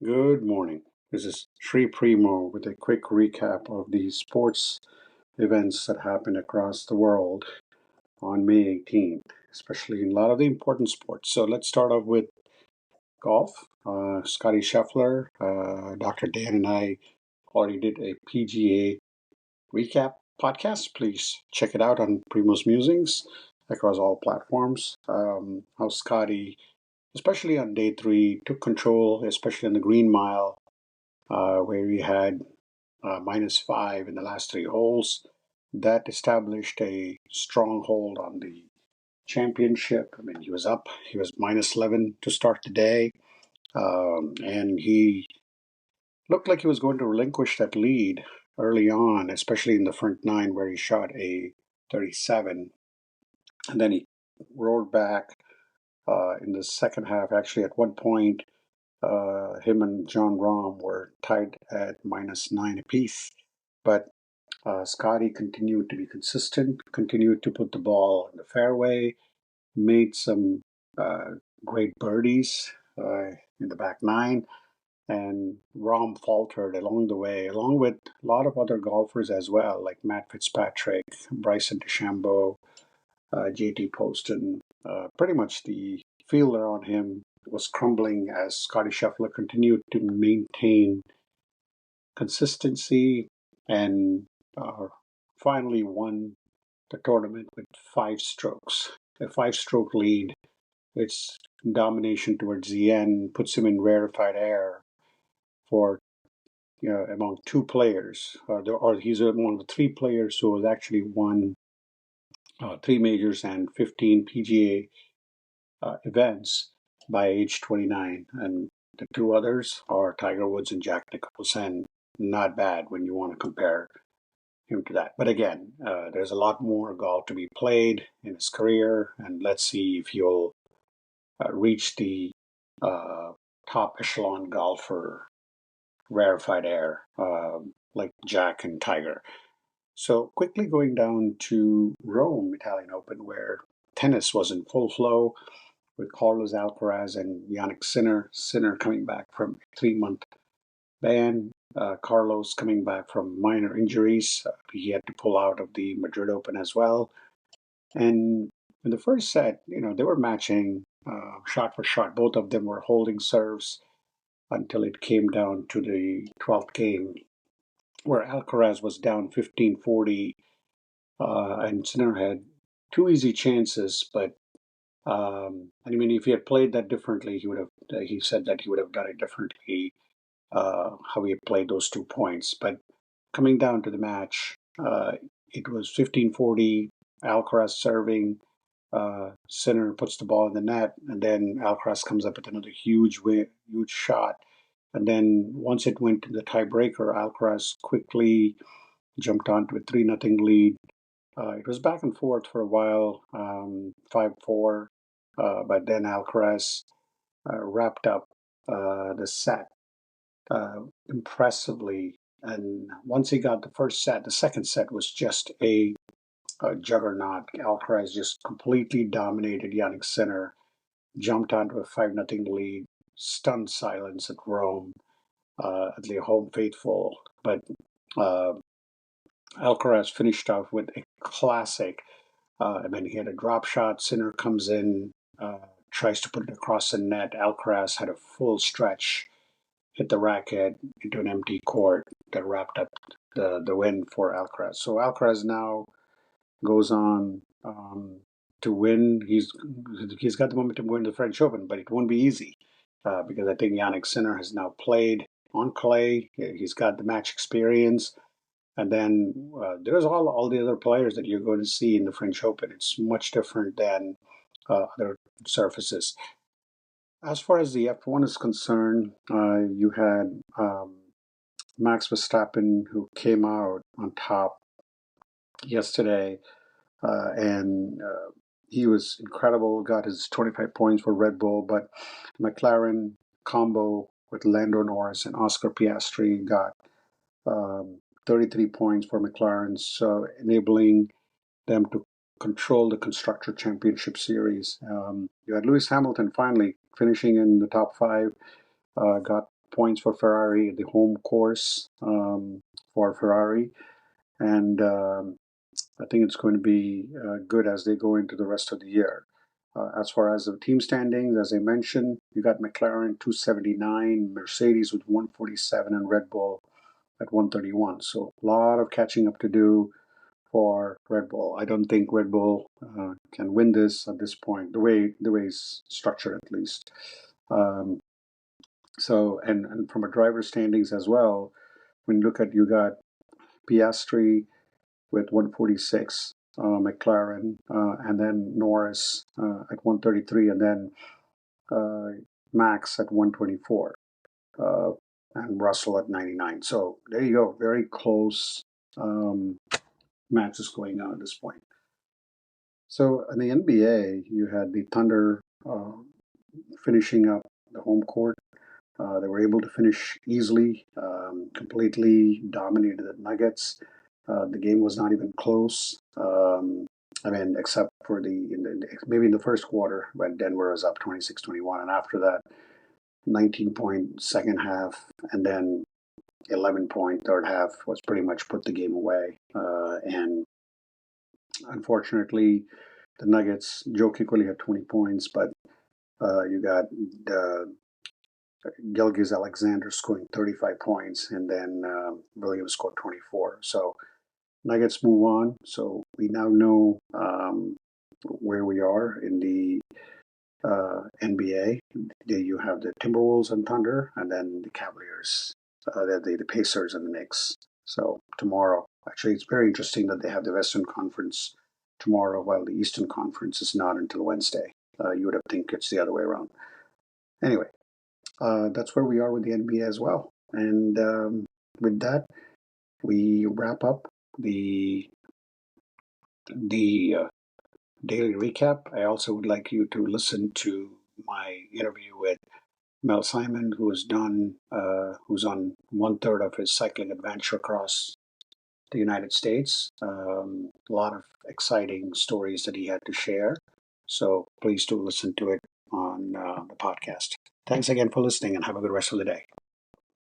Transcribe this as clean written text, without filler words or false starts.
Good morning. This is Sri Primo with a quick recap of the sports events that happened across the world on May 18th, especially in a lot of the important sports. So let's start off with golf. Scottie Scheffler, Dr. Dan, and I already did a PGA recap podcast. Please check it out on Primos Musings across all platforms. How Scottie, especially on day three, took control, especially on the Green Mile where we had -5 in the last three holes. That established a stronghold on the championship. I mean, he was -11 to start the day, and he looked like he was going to relinquish that lead early on, especially in the front nine where he shot a 37. And then he roared back in the second half. Actually, at one point, him and John Rahm were tied at -9 apiece. But Scottie continued to be consistent, continued to put the ball in the fairway, made some uh, great birdies in the back nine, and Rahm faltered along the way, along with a lot of other golfers as well, like Matt Fitzpatrick, Bryson DeChambeau, JT Poston. Pretty much the field around him was crumbling as Scottie Scheffler continued to maintain consistency and finally won the tournament with 5 strokes. A 5 stroke lead. Its domination towards the end puts him in rarefied air for among two players, or he's among the three players who has actually won 3 majors and 15 PGA events by age 29, and the two others are Tiger Woods and Jack Nicklaus, not bad when you want to compare him to that. But again, there's a lot more golf to be played in his career, and let's see if he'll reach the uh, top echelon golfer rarefied air like Jack and Tiger. So quickly going down to Rome Italian Open, where tennis was in full flow with Carlos Alcaraz and Yannick Sinner. Sinner coming back from a 3 month ban. Carlos coming back from minor injuries. He had to pull out of the Madrid Open as well. And in the first set, they were matching shot for shot. Both of them were holding serves until it came down to the 12th game, where Alcaraz was down 15-40, and Sinner had two easy chances. But I mean, if he had played that differently, he would have. He said that he would have done it differently. How he had played those 2 points. But coming down to the match, it was 15-40, Alcaraz serving. Sinner puts the ball in the net, and then Alcaraz comes up with another huge shot. And then once it went to the tiebreaker, Alcaraz quickly jumped onto a 3-0 lead. It was back and forth for a while, 5-4, but then Alcaraz wrapped up the set impressively. And once he got the first set, the second set was just a juggernaut. Alcaraz just completely dominated Yannick Sinner, jumped onto a 5-0 lead, stunned silence at Rome, at the home faithful. But uh, Alcaraz finished off with a classic. I mean, he had a drop shot. Sinner comes in, tries to put it across the net. Alcaraz had a full stretch, hit the racket into an empty court that wrapped up the win for Alcaraz. So Alcaraz now goes on to win. He's got the momentum to win the French Open, but it won't be easy because I think Yannick Sinner has now played on clay. He's got the match experience, and then there's all the other players that you're going to see in the French Open. It's much different than other surfaces. As far as the F1 is concerned, you had Max Verstappen who came out on top yesterday, and he was incredible. Got his 25 points for Red Bull, but McLaren combo with Lando Norris and Oscar Piastri got 33 points for McLaren, so enabling them to control the Constructor Championship Series. You had Lewis Hamilton finally finishing in the top five, got points for Ferrari, the home course for Ferrari. And I think it's going to be good as they go into the rest of the year. As far as the team standings, as I mentioned, you got McLaren 279, Mercedes with 147, and Red Bull at 131. So a lot of catching up to do for Red Bull. I don't think Red Bull can win this at this point, the way it's structured at least. Um, and from a driver standings as well, when you look at, you got Piastri with 146, McLaren, and then Norris at 133, and then uh, Max at 124, uh, and Russell at 99. So there you go, very close um, matches going on at this point. So in the NBA, you had the Thunder finishing up the home court. They were able to finish easily, completely dominated the Nuggets. The game was not even close. I mean, except for maybe in the first quarter when Denver was up 26-21, and after that, 19-point second half, and then 11-point third half was pretty much put the game away. And unfortunately, the Nuggets, Joe Kickley had 20 points, but you got Gilgis Alexander scoring 35 points, and then Williams scored 24. So Nuggets move on. So we now know where we are in the NBA. You have the Timberwolves and Thunder, and then the Cavaliers, the Pacers and the Knicks. So tomorrow, actually, it's very interesting that they have the Western Conference tomorrow, while the Eastern Conference is not until Wednesday. You would have think it's the other way around. Anyway, that's where we are with the NBA as well. And with that, we wrap up the daily recap. I also would like you to listen to my interview with Mel Simon, who's on 1/3 of his cycling adventure across the United States. A lot of exciting stories that he had to share. So please do listen to it on the podcast. Thanks again for listening, and have a good rest of the day.